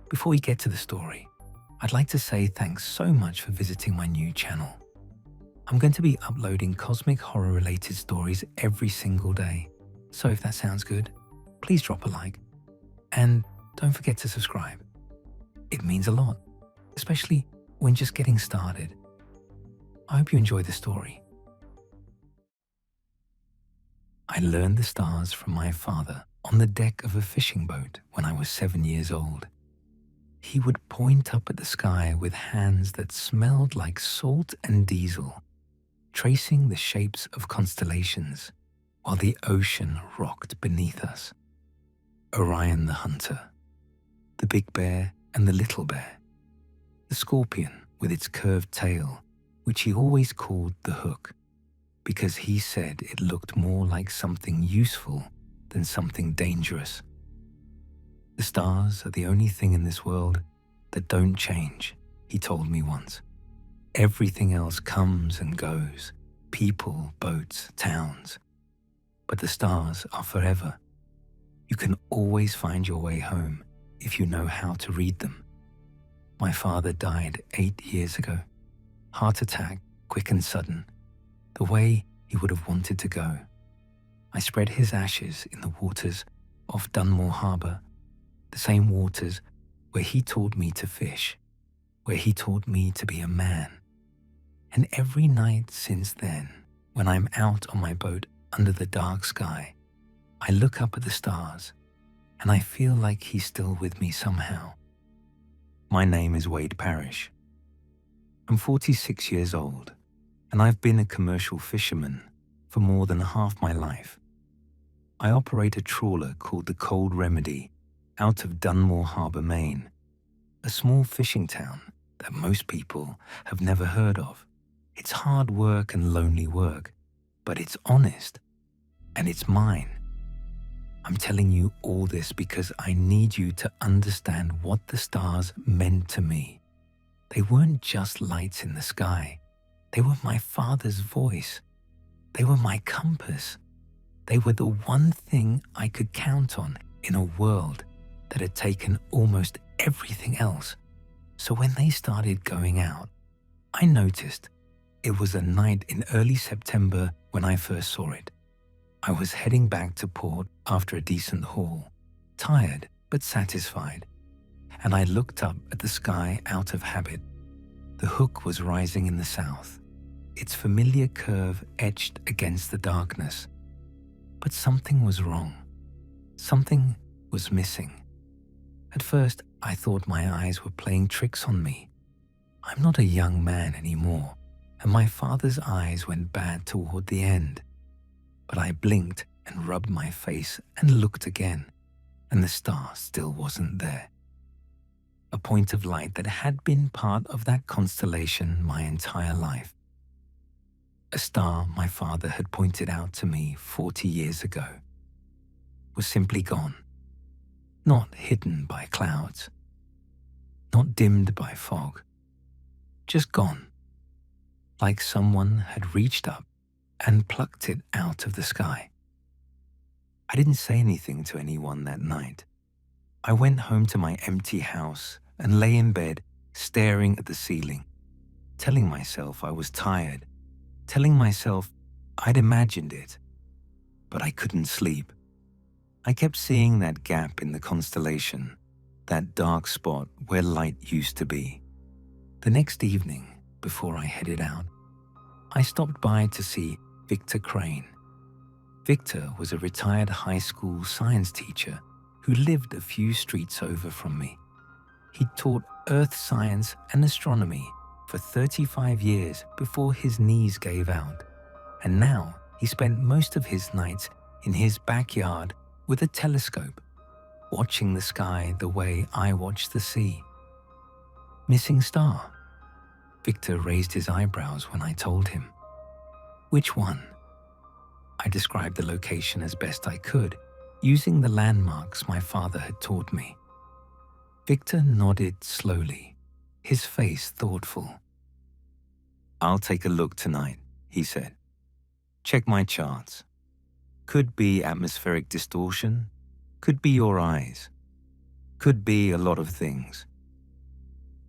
Before we get to the story, I'd like to say thanks so much for visiting my new channel. I'm going to be uploading cosmic horror related stories every single day. So if that sounds good, please drop a like and don't forget to subscribe. It means a lot, especially when just getting started. I hope you enjoy the story. I learned the stars from my father on the deck of a fishing boat when I was 7 years old. He would point up at the sky with hands that smelled like salt and diesel, tracing the shapes of constellations while the ocean rocked beneath us. Orion the hunter, the big bear and the little bear, the scorpion with its curved tail, which he always called the hook, because he said it looked more like something useful than something dangerous. The stars are the only thing in this world that don't change, he told me once. Everything else comes and goes, people, boats, towns. But the stars are forever. You can always find your way home if you know how to read them. My father died 8 years ago. Heart attack, quick and sudden, the way he would have wanted to go. I spread his ashes in the waters off Dunmore Harbour, the same waters where he taught me to fish, where he taught me to be a man. And every night since then, when I'm out on my boat under the dark sky, I look up at the stars and I feel like he's still with me somehow. My name is Parrish. I'm 46 years old and I've been a commercial fisherman for more than half my life. I operate a trawler called the Cold Remedy out of Dunmore Harbour, Maine, a small fishing town that most people have never heard of. It's hard work and lonely work, but it's honest, and it's mine. I'm telling you all this because I need you to understand what the stars meant to me. They weren't just lights in the sky. They were my father's voice. They were my compass. They were the one thing I could count on in a world that had taken almost everything else. So when they started going out, I noticed it was a night in early September when I first saw it. I was heading back to port after a decent haul, tired but satisfied, and I looked up at the sky out of habit. The hook was rising in the south, its familiar curve etched against the darkness. But something was wrong. Something was missing. At first, I thought my eyes were playing tricks on me. I'm not a young man anymore, and my father's eyes went bad toward the end. But I blinked and rubbed my face and looked again, and the star still wasn't there. A point of light that had been part of that constellation my entire life. A star my father had pointed out to me 40 years ago was simply gone. Not hidden by clouds, not dimmed by fog, just gone, like someone had reached up and plucked it out of the sky. I didn't say anything to anyone that night. I went home to my empty house and lay in bed staring at the ceiling, telling myself I was tired, telling myself I'd imagined it, but I couldn't sleep. I kept seeing that gap in the constellation, that dark spot where light used to be. The next evening, before I headed out, I stopped by to see Victor Crane. Victor was a retired high school science teacher who lived a few streets over from me. He'd taught earth science and astronomy for 35 years before his knees gave out, and now he spent most of his nights in his backyard with a telescope, watching the sky the way I watch the sea. Missing star? Victor raised his eyebrows when I told him. Which one? I described the location as best I could, using the landmarks my father had taught me. Victor nodded slowly, his face thoughtful. "I'll take a look tonight," he said. "Check my charts. Could be atmospheric distortion, could be your eyes. Could be a lot of things.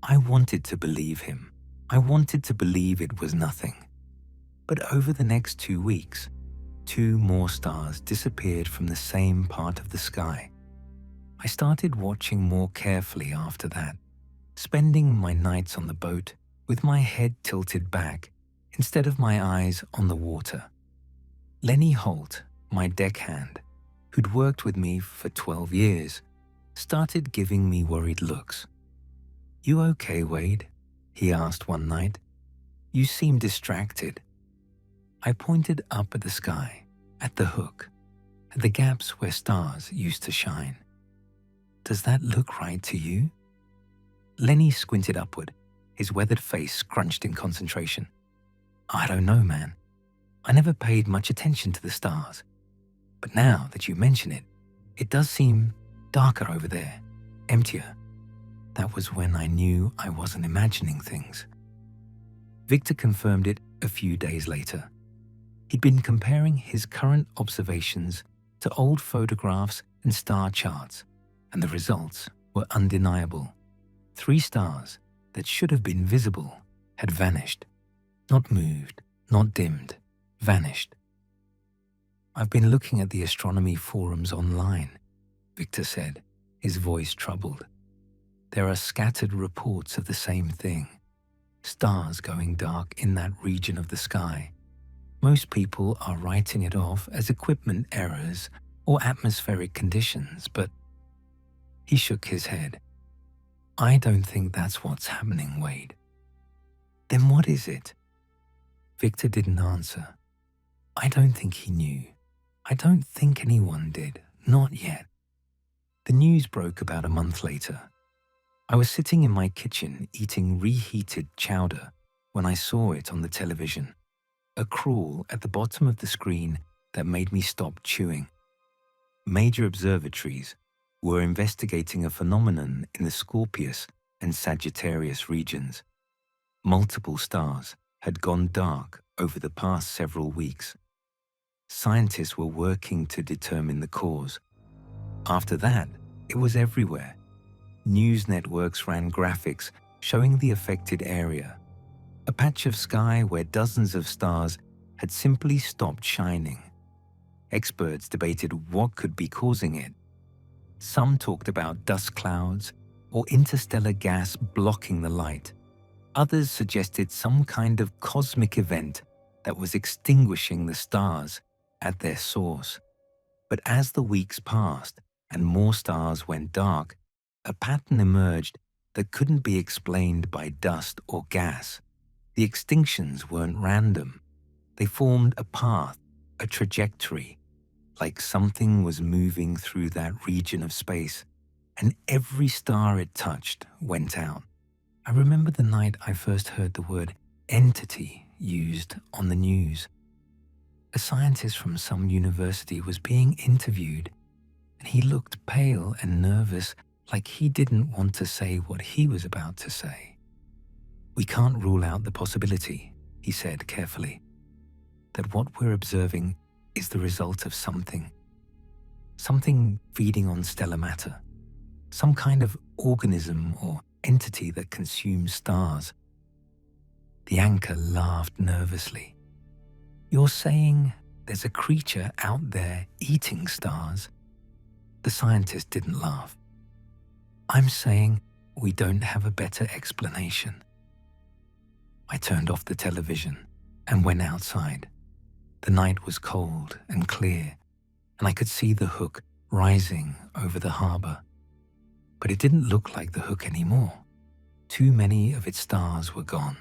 I wanted to believe him. I wanted to believe it was nothing. But over the next 2 weeks, 2 more stars disappeared from the same part of the sky. I started watching more carefully after that, spending my nights on the boat with my head tilted back instead of my eyes on the water. Lenny Holt, my deckhand, who'd worked with me for 12 years, started giving me worried looks. "You okay, Wade?" he asked one night. "You seem distracted." I pointed up at the sky, at the hook, at the gaps where stars used to shine. "Does that look right to you?" Lenny squinted upward, his weathered face scrunched in concentration. "I don't know, man. I never paid much attention to the stars. But now that you mention it, it does seem darker over there, emptier." That was when I knew I wasn't imagining things. Victor confirmed it a few days later. He'd been comparing his current observations to old photographs and star charts, and the results were undeniable. 3 stars that should have been visible had vanished. Not moved, not dimmed, vanished. "I've been looking at the astronomy forums online," Victor said, his voice troubled. "There are scattered reports of the same thing. Stars going dark in that region of the sky. Most people are writing it off as equipment errors or atmospheric conditions, but..." He shook his head. "I don't think that's what's happening, Wade." "Then what is it?" Victor didn't answer. I don't think he knew. I don't think anyone did, not yet. The news broke about a month later. I was sitting in my kitchen eating reheated chowder when I saw it on the television, a crawl at the bottom of the screen that made me stop chewing. Major observatories were investigating a phenomenon in the Scorpius and Sagittarius regions. Multiple stars had gone dark over the past several weeks. Scientists were working to determine the cause. After that, it was everywhere. News networks ran graphics showing the affected area, a patch of sky where dozens of stars had simply stopped shining. Experts debated what could be causing it. Some talked about dust clouds or interstellar gas blocking the light. Others suggested some kind of cosmic event that was extinguishing the stars at their source. But as the weeks passed and more stars went dark, a pattern emerged that couldn't be explained by dust or gas. The extinctions weren't random. They formed a path, a trajectory, like something was moving through that region of space, and every star it touched went out. I remember the night I first heard the word entity used on the news. A scientist from some university was being interviewed, and he looked pale and nervous, like he didn't want to say what he was about to say. "We can't rule out the possibility," he said carefully, "that what we're observing is the result of something feeding on stellar matter, some kind of organism or entity that consumes stars." The anchor laughed nervously. "You're saying there's a creature out there eating stars?" The scientist didn't laugh. "I'm saying we don't have a better explanation." I turned off the television and went outside. The night was cold and clear, and I could see the hook rising over the harbor. But it didn't look like the hook anymore. Too many of its stars were gone.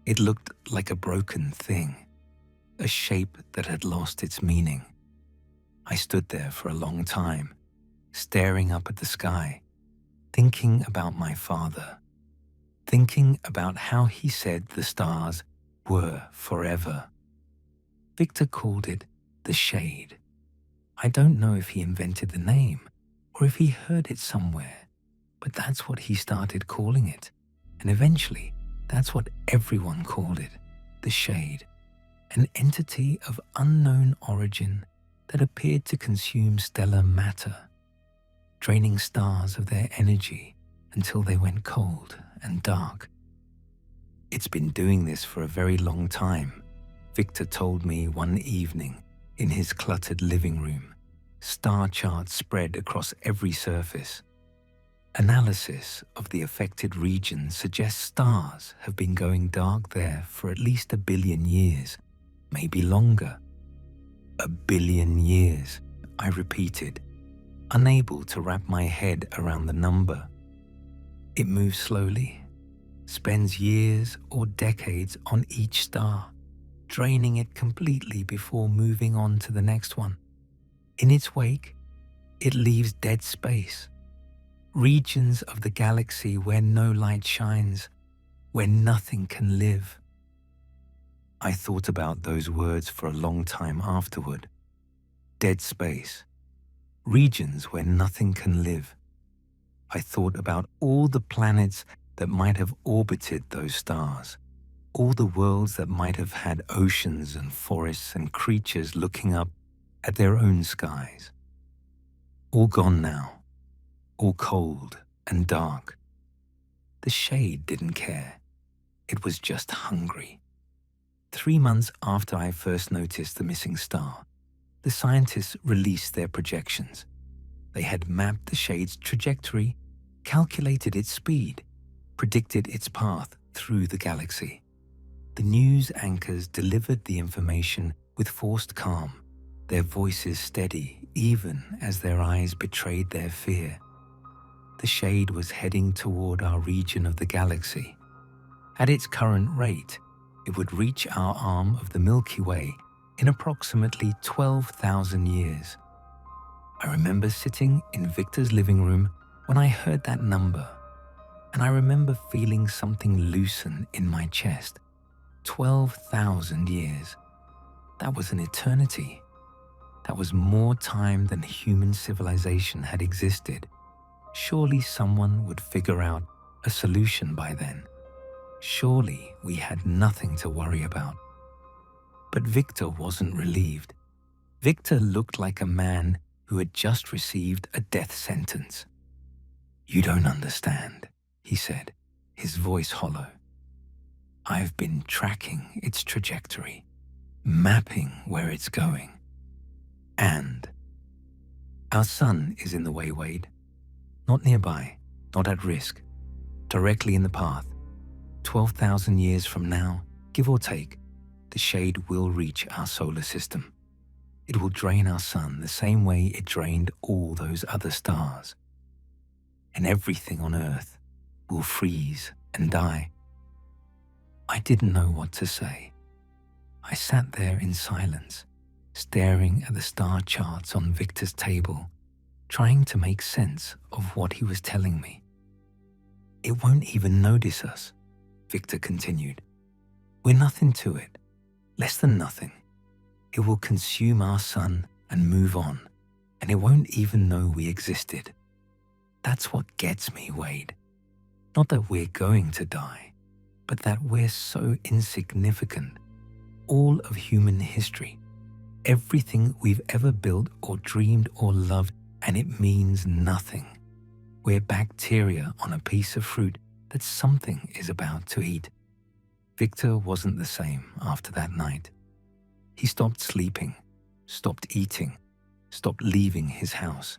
It looked like a broken thing, a shape that had lost its meaning. I stood there for a long time, staring up at the sky, thinking about my father, thinking about how he said the stars were forever. Victor called it the shade. I don't know if he invented the name or if he heard it somewhere, but that's what he started calling it. And eventually, that's what everyone called it, the shade, an entity of unknown origin that appeared to consume stellar matter. draining stars of their energy until they went cold and dark. It's been doing this for a very long time, Victor told me one evening in his cluttered living room, star charts spread across every surface. Analysis of the affected region suggests stars have been going dark there for at least 1 billion years, maybe longer. 1 billion years, I repeated, unable to wrap my head around the number. It moves slowly, spends years or decades on each star, draining it completely before moving on to the next one. In its wake, it leaves dead space, regions of the galaxy where no light shines, where nothing can live. I thought about those words for a long time afterward. Dead space, regions where nothing can live. I thought about all the planets that might have orbited those stars, all the worlds that might have had oceans and forests and creatures looking up at their own skies. All gone now, all cold and dark. The shade didn't care. It was just hungry. 3 months after I first noticed the missing star, the scientists released their projections. They had mapped the shade's trajectory, calculated its speed, predicted its path through the galaxy. The news anchors delivered the information with forced calm, their voices steady even as their eyes betrayed their fear. The shade was heading toward our region of the galaxy. At its current rate, it would reach our arm of the Milky Way in approximately 12,000 years. I remember sitting in Victor's living room when I heard that number, and I remember feeling something loosen in my chest. 12,000 years. That was an eternity. That was more time than human civilization had existed. Surely someone would figure out a solution by then. Surely we had nothing to worry about. But Victor wasn't relieved. Victor looked like a man who had just received a death sentence. "You don't understand," he said, his voice hollow. "I've been tracking its trajectory, mapping where it's going. And our sun is in the way, Wade. Not nearby, not at risk, directly in the path. 12,000 years from now, give or take, the shade will reach our solar system. It will drain our sun the same way it drained all those other stars. And everything on Earth will freeze and die." I didn't know what to say. I sat there in silence, staring at the star charts on Victor's table, trying to make sense of what he was telling me. "It won't even notice us," Victor continued. "We're nothing to it, less than nothing. It will consume our sun and move on, and it won't even know we existed. That's what gets me, Wade. Not that we're going to die, but that we're so insignificant. All of human history, everything we've ever built or dreamed or loved, and it means nothing. We're bacteria on a piece of fruit that something is about to eat." Victor wasn't the same after that night. He stopped sleeping, stopped eating, stopped leaving his house.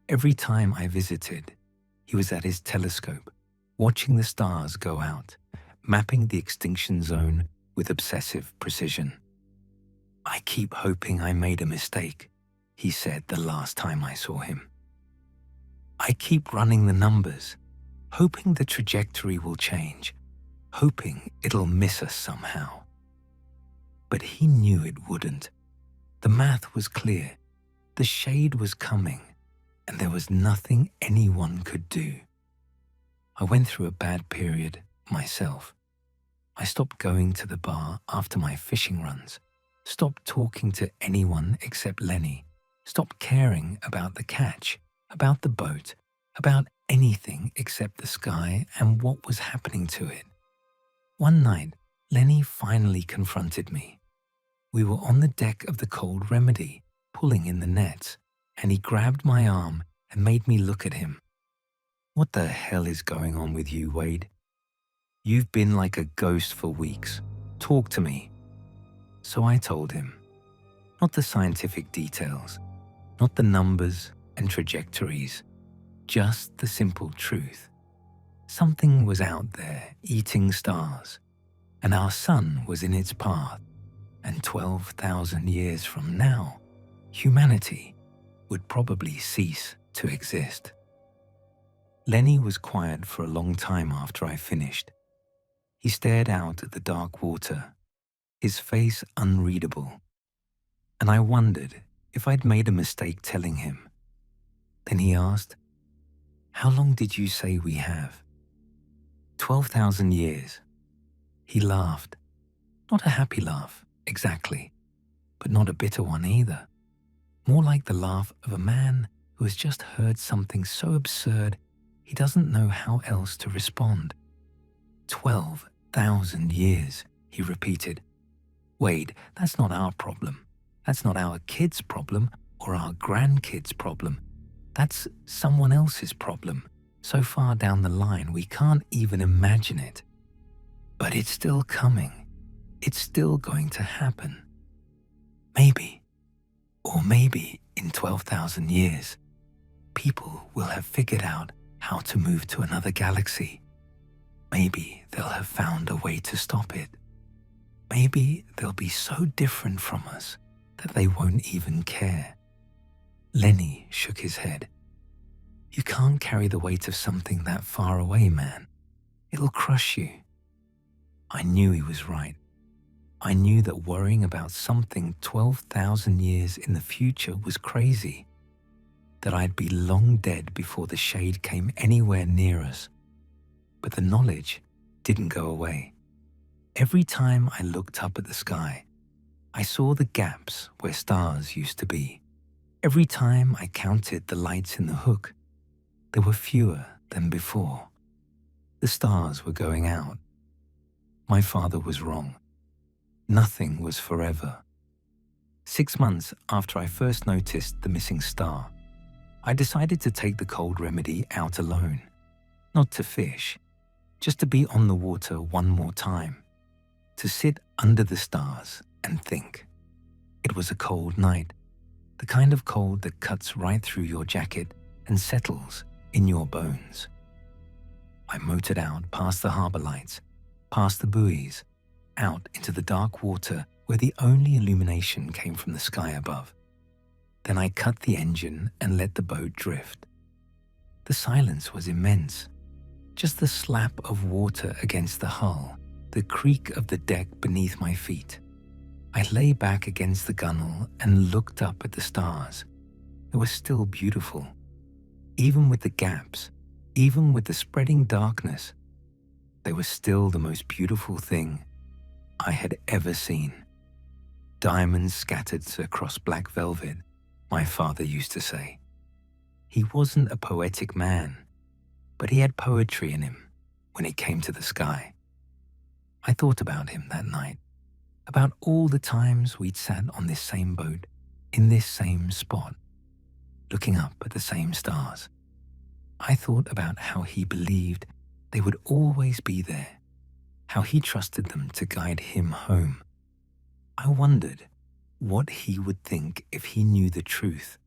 Every time I visited, he was at his telescope, watching the stars go out, mapping the extinction zone with obsessive precision. "I keep hoping I made a mistake," he said the last time I saw him. "I keep running the numbers, hoping the trajectory will change, hoping it'll miss us somehow." But he knew it wouldn't. The math was clear. The shade was coming, and there was nothing anyone could do. I went through a bad period myself. I stopped going to the bar after my fishing runs, stopped talking to anyone except Lenny, stopped caring about the catch, about the boat, about anything except the sky and what was happening to it. One night, Lenny finally confronted me. We were on the deck of the Cold Remedy, pulling in the nets, and he grabbed my arm and made me look at him. What the hell is going on with you, Wade? You've been like a ghost for weeks. Talk to me. So I told him. Not the scientific details, not the numbers and trajectories, just the simple truth. Something was out there eating stars, and our sun was in its path, and 12,000 years from now, humanity would probably cease to exist. Lenny was quiet for a long time after I finished. He stared out at the dark water, his face unreadable, and I wondered if I'd made a mistake telling him. Then he asked, "How long did you say we have?" 12,000 years. He laughed. Not a happy laugh, exactly, but not a bitter one either. More like the laugh of a man who has just heard something so absurd he doesn't know how else to respond. 12,000 years, he repeated. Wade, that's not our problem. That's not our kids' problem or our grandkids' problem. That's someone else's problem. So far down the line, we can't even imagine it. But it's still coming. It's still going to happen. Maybe, or maybe in 12,000 years, people will have figured out how to move to another galaxy. Maybe they'll have found a way to stop it. Maybe they'll be so different from us that they won't even care. Lenny shook his head. You can't carry the weight of something that far away, man. It'll crush you. I knew he was right. I knew that worrying about something 12,000 years in the future was crazy, that I'd be long dead before the shade came anywhere near us. But the knowledge didn't go away. Every time I looked up at the sky, I saw the gaps where stars used to be. Every time I counted the lights in the hook, there were fewer than before. The stars were going out. My father was wrong. Nothing was forever. 6 months after I first noticed the missing star, I decided to take the cold remedy out alone. Not to fish, just to be on the water one more time. To sit under the stars and think. It was a cold night, the kind of cold that cuts right through your jacket and settles in your bones. I motored out past the harbor lights, past the buoys, out into the dark water where the only illumination came from the sky above. Then I cut the engine and let the boat drift. The silence was immense. Just the slap of water against the hull, the creak of the deck beneath my feet. I lay back against the gunwale and looked up at the stars. They were still beautiful. Even with the gaps, even with the spreading darkness, they were still the most beautiful thing I had ever seen. Diamonds scattered across black velvet, my father used to say. He wasn't a poetic man, but he had poetry in him when it came to the sky. I thought about him that night, about all the times we'd sat on this same boat, in this same spot, looking up at the same stars. I thought about how he believed they would always be there, how he trusted them to guide him home. I wondered what he would think if he knew the truth.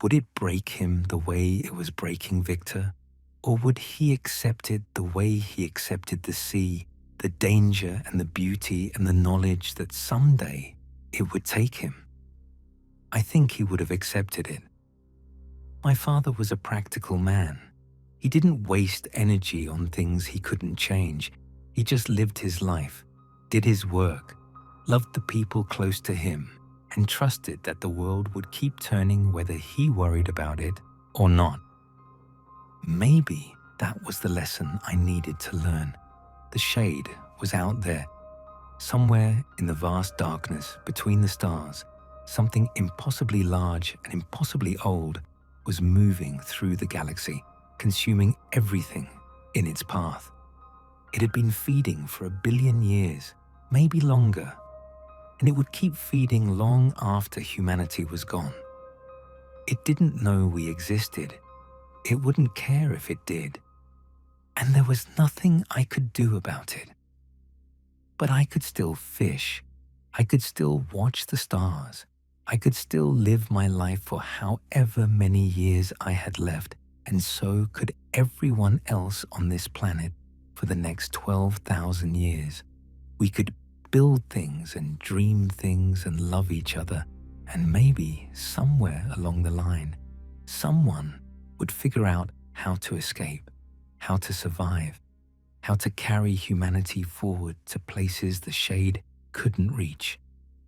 Would it break him the way it was breaking Victor? Or would he accept it the way he accepted the sea, the danger and the beauty and the knowledge that someday it would take him? I think he would have accepted it. My father was a practical man. He didn't waste energy on things he couldn't change. He just lived his life, did his work, loved the people close to him, and trusted that the world would keep turning whether he worried about it or not. Maybe that was the lesson I needed to learn. The shade was out there. Somewhere in the vast darkness between the stars, something impossibly large and impossibly old was moving through the galaxy, consuming everything in its path. It had been feeding for 1 billion years, maybe longer, and it would keep feeding long after humanity was gone. It didn't know we existed. It wouldn't care if it did. And there was nothing I could do about it. But I could still fish. I could still watch the stars. I could still live my life for however many years I had left, and so could everyone else on this planet for the next 12,000 years. We could build things and dream things and love each other, and maybe somewhere along the line, someone would figure out how to escape, how to survive, how to carry humanity forward to places the shade couldn't reach.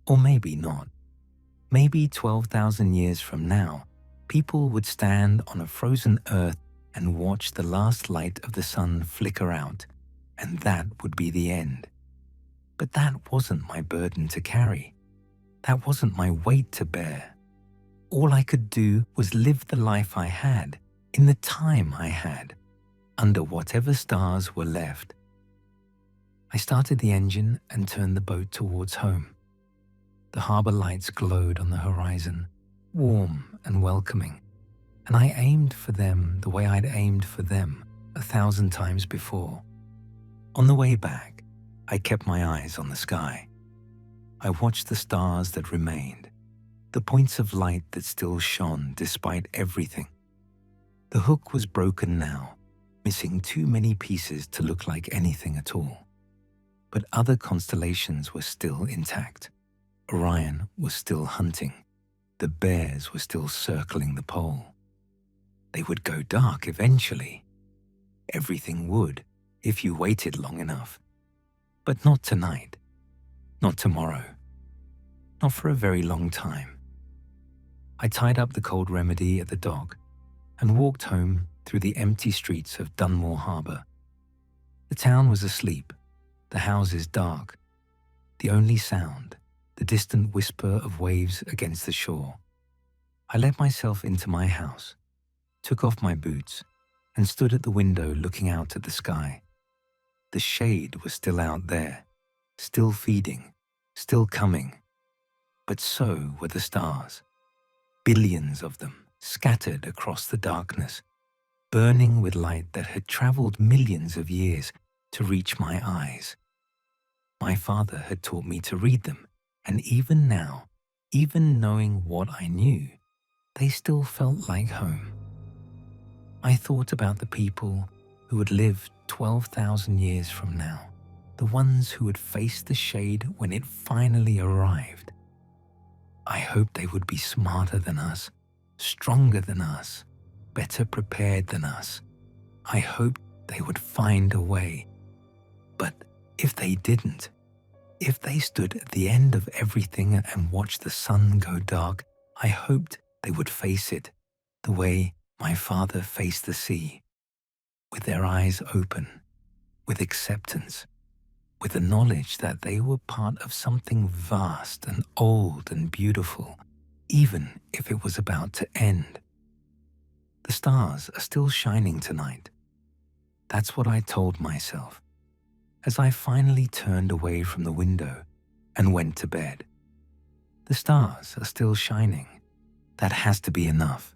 Or maybe not. Maybe 12,000 years from now, people would stand on a frozen earth and watch the last light of the sun flicker out, and that would be the end. But that wasn't my burden to carry. That wasn't my weight to bear. All I could do was live the life I had, in the time I had, under whatever stars were left. I started the engine and turned the boat towards home. The harbor lights glowed on the horizon, warm and welcoming, and I aimed for them the way I'd aimed for them 1,000 times before. On the way back, I kept my eyes on the sky. I watched the stars that remained, the points of light that still shone despite everything. The hook was broken now, missing too many pieces to look like anything at all. But other constellations were still intact. Orion was still hunting. The bears were still circling the pole. They would go dark eventually. Everything would, if you waited long enough. But not tonight. Not tomorrow. Not for a very long time. I tied up the cold remedy at the dock and walked home through the empty streets of Dunmore Harbour. The town was asleep, the houses dark. The only sound, the distant whisper of waves against the shore. I let myself into my house, took off my boots, and stood at the window looking out at the sky. The shade was still out there, still feeding, still coming. But so were the stars. Billions of them scattered across the darkness, burning with light that had traveled millions of years to reach my eyes. My father had taught me to read them, and even now, even knowing what I knew, they still felt like home. I thought about the people who would live 12,000 years from now, the ones who would face the shade when it finally arrived. I hoped they would be smarter than us, stronger than us, better prepared than us. I hoped they would find a way. But if they didn't, if they stood at the end of everything and watched the sun go dark, I hoped they would face it the way my father faced the sea, with their eyes open, with acceptance, with the knowledge that they were part of something vast and old and beautiful, even if it was about to end. The stars are still shining tonight. That's what I told myself as I finally turned away from the window and went to bed. The stars are still shining. That has to be enough.